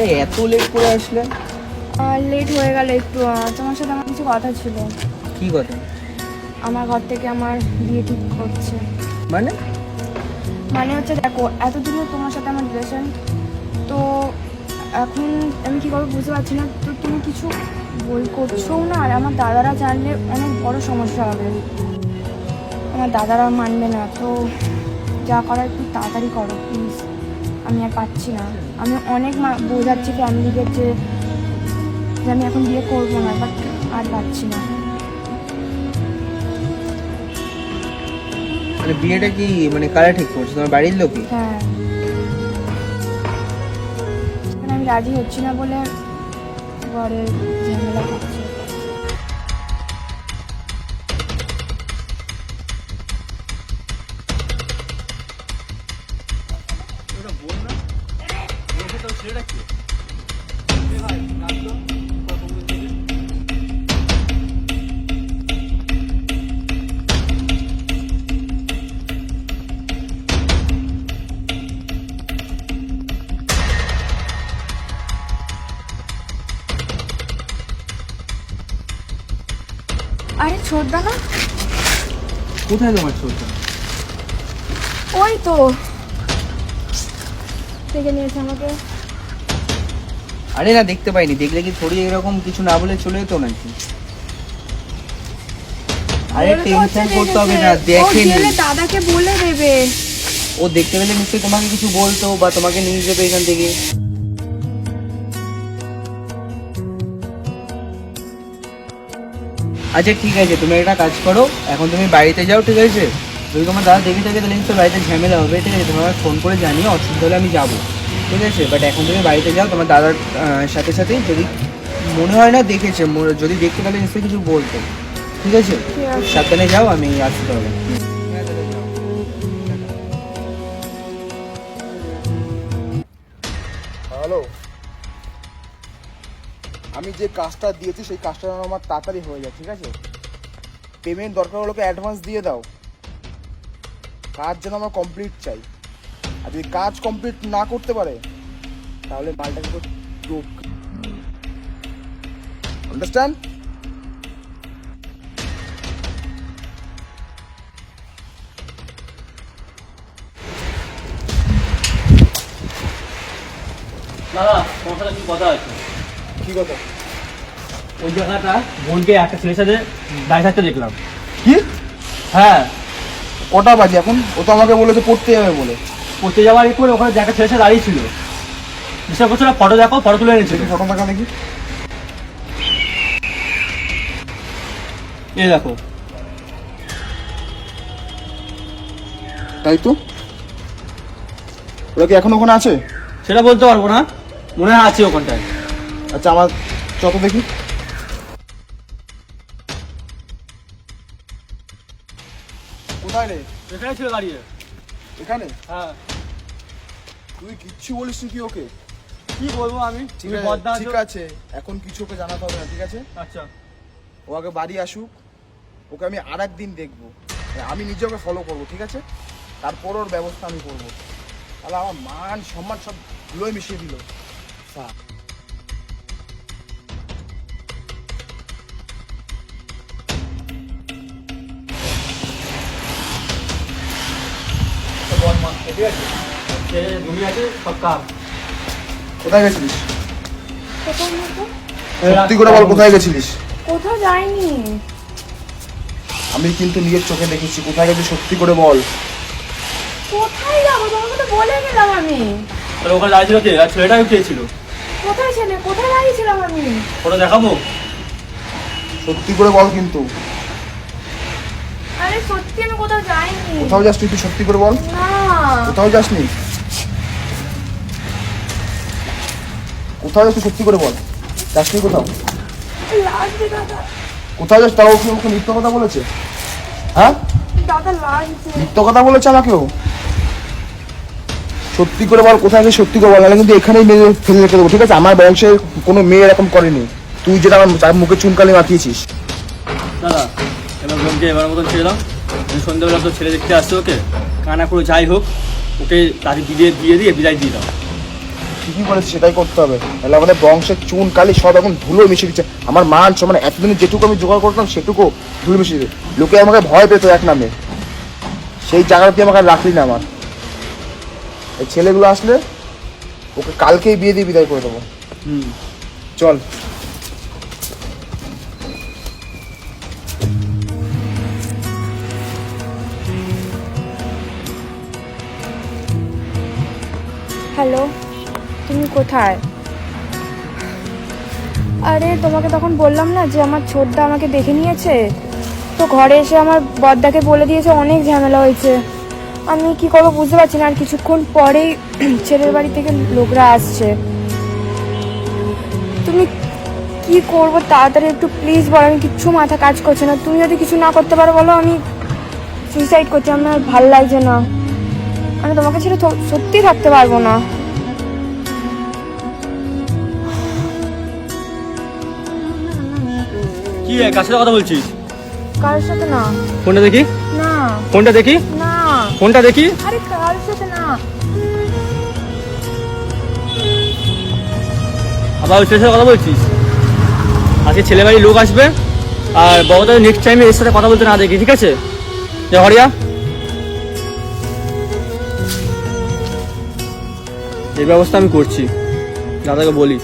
আরে এত লেট করে আসলে? লেট হয়ে গেল একটু। তোমার সাথে আমার কিছু কথা ছিল। কি কথা? আমার ঘর থেকে আমার বিয়ে ঠিক করছে। মানে? মানে হচ্ছে দেখো, এতদিনও তোমার সাথে আমার রিলেশন, তো এখন আমি কী করবো বুঝতে পারছি না। তো তুমি কিছু করছো না, আর আমার দাদারা জানলে অনেক বড় সমস্যা হবে। আমার দাদারা মানবে না, তো যা করার একটু তাড়াতাড়ি করো প্লিজ। আমি আর পাচ্ছি না। আমি অনেক বোঝাচ্ছি ফ্যামিলিকে যে আমি এখন বিয়ে করবো না, বাট আর পাচ্ছি না। মানে বিয়েটা কি মানে কারা ঠিক করছে? তোমার বাড়ির লোকই? হ্যাঁ, আমি রাজি হচ্ছি না বলে ঘরে ঝামেলা করছে। আরে ছোটদা না? কোথায় তোমার ছোট? ওই তো থেকে নিয়েছে আমাকে। আরে না, দেখতে পাইনি। দেখলে কি থোড়ি এরকম কিছু না বলে চলে যেত নাকি? আরে টেনশন করতে হবে না, দেখেনি। দাদাকে বলে দেবে। ও দেখতে পেলে নিশ্চয়ই তোমাকে কিছু বলতো বা তোমাকে নিয়ে যেত এখান থেকে। আচ্ছা ঠিক আছে, তুমি একটা কাজ করো, এখন তুমি বাড়িতে যাও, ঠিক আছে? যদি তোমার দাদা দেখে থাকে তাহলে নিশ্চয়ই বাড়িতে ঝামেলা হবে, ঠিক আছে? তুমি আমাকে ফোন করে জানিও, অসুবিধা হলে আমি যাবো, ঠিক আছে? বাট এখন তুমি বাড়িতে যাও, তোমার দাদার সাথে সাথে যদি মনে হয় না দেখেছে, যদি দেখতে তাহলে নিশ্চয়ই কিছু বলতো, ঠিক আছে? সাবধানে যাও, আমি আসতে হবে। হ্যালো, আমি যে কাজটা দিয়েছি সেই কাজটা যেন আমার তাড়াতাড়ি হয়ে যায়, ঠিক আছে? পেমেন্ট দরকার হলে অ্যাডভান্স দিয়ে দাও। কাজ যেন আমার কমপ্লিট চাই, আর যদি কাজ কমপ্লিট না করতে পারে তাহলে মালটাকে তো আন্ডারস্ট্যান্ড? দাদা তোমার সাথে কি কথা আছে? কি কথা? ওই জায়গাটা বোনকে একটা ছেলের সাথে দাঁড়িয়ে থাকতে দেখলাম। কি? হ্যাঁ, কটা বাজে এখন? ও তো আমাকে বলেছে পড়তে যাবে বলে। পড়তে যাওয়ার পরে ওখানে একটা ছেলের সাথে দাঁড়িয়ে ছিল। বিশ্বাস করছো না? ফটো দেখো, ফটো তুলে এনেছিল। দেখি ফটো দেখা দেখি। এই দেখো। তাই তো, ওরা কি এখন ওখানে আছে? সেটা বলতে পারবো না, মনে হয় আছে ওখানটায়। আচ্ছা, আমার যত দেখি। কোথায় রে? এখানে ছিল দাঁড়িয়ে। এখানে? হ্যাঁ। তুই কিচ্ছু বলিস নি কি ওকে? কি বলবো আমি? ঠিক তুমি আছে, বদনা আছো। ঠিক আছে, এখন কিছু ওকে জানাতে হবে না, ঠিক আছে? আচ্ছা। ও আগে বাড়ি আসুক, ওকে আমি আর একদিন দেখবো, আমি নিজে ওকে ফলো করবো, ঠিক আছে? তারপর ওর ব্যবস্থা আমি করবো। তাহলে আমার মান সম্মান সব ধুলোয় মিশিয়ে দিল। ঠিক আছে, সে জমি আছে সব কাজ। কোথায় গেছিলিস? কোথাও না তো। সত্যি করে বল, কোথায় গেছিলিস? কোথাও যাইনি। আমি কিন্তু নিজের চোখে দেখেছি। কোথায় গেছিস সত্যি করে বল। কোথায় যাবো? তোমাকে তো বলে গেলাম আমি। তাহলে ওখানে দাঁড়িয়ে ছিল কে? আর ছেলেটাও উঠেছিল। কোথায় ছেলে? কোথায় দাঁড়িয়েছিলাম আমি? ফটো দেখাবো? সত্যি করে বল কিন্তু। আরে সত্যি আমি কোথাও যাইনি। কোথাও যাসনি তুই? সত্যি করে বল। না। কোথাও যাসনি? কোথাও যাস? সত্যি করে বল, যাসনি কোথাও? লাগছে দাদা। কোথাও যাস? তাও ওকে ওকে মিথ্যা কথা বলেছে? হ্যাঁ, দাদা লাগছে। মিথ্যা কথা বলেছে আমাকেও। সত্যি করে বল কোথায় গেছিস, সত্যি করে বল, নাহলে কিন্তু এখানেই মেরে ফেলে রেখে দেবো, ঠিক আছে? আমার বংশের কোনো মেয়ে এরকম করেনি, তুই যেটা আমার মুখে চুনকালি মাখিয়েছিস। দাদা এবার বোনকে এবার মতন ছেড়ে দাও। সন্ধ্যাবেলা তো ছেলে দেখতে আসছে, ওকে কানা করে যাই হোক ওকে তাদের দিয়ে বিদায় দিয়ে দাও। ঠিকই বলেছি, সেটাই করতে হবে। তাহলে আমাদের বংশের চুন কালি সব এখন ধুলো মিশিয়ে দিচ্ছে। আমার মান সম্মান এতদিনে যেটুকু আমি জোগাড় করতাম সেটুকু ধুলো মিশিয়ে দিচ্ছে। লোকে আমাকে ভয় পেত এক নামে, সেই জায়গাটা তুই আমাকে আর রাখলি না। আমার এই ছেলেগুলো আসলে ওকে কালকেই বিয়ে দিয়ে বিদায় করে দেবো। চল। হ্যালো, তুমি কোথায়? আরে তোমাকে তখন বললাম না যে আমার ছোটদা আমাকে দেখে নিয়েছে, তো ঘরে এসে আমার বড়দাকে বলে দিয়েছে অনেক ঝামেলা হয়েছে। আমি কি করবো বুঝতে পারছি না। আর কিছুক্ষণ পরেই ছেলের বাড়ি থেকে লোকরা আসছে। তুমি কি করবো তাড়াতাড়ি একটু প্লিজ বলো। আমি কিচ্ছু মাথা কাজ করছে না। তুমি যদি কিছু না করতে পারো বলো, আমি সুইসাইড করছি। আমার আর ভাল লাগছে না, আমি তোমাকে ছেড়ে সত্যি থাকতে পারবো না। কি রে, কার সাথে কথা বলছিস? কারোর সাথে না। ফোনটা দেখি, না ফোনটা দেখি, না, ফোনটা দেখি। আরে কারোর সাথে না। আবার ওই ছেলের সাথে কথা বলছিস? আজকে ছেলে বাড়ির লোক আসবে, আর বাবা নেক্সট টাইমে এর সাথে কথা বলতে না দেখি, ঠিক আছে? যা হরিয়া, এই ব্যবস্থা আমি করছি, দাদাকে বলি।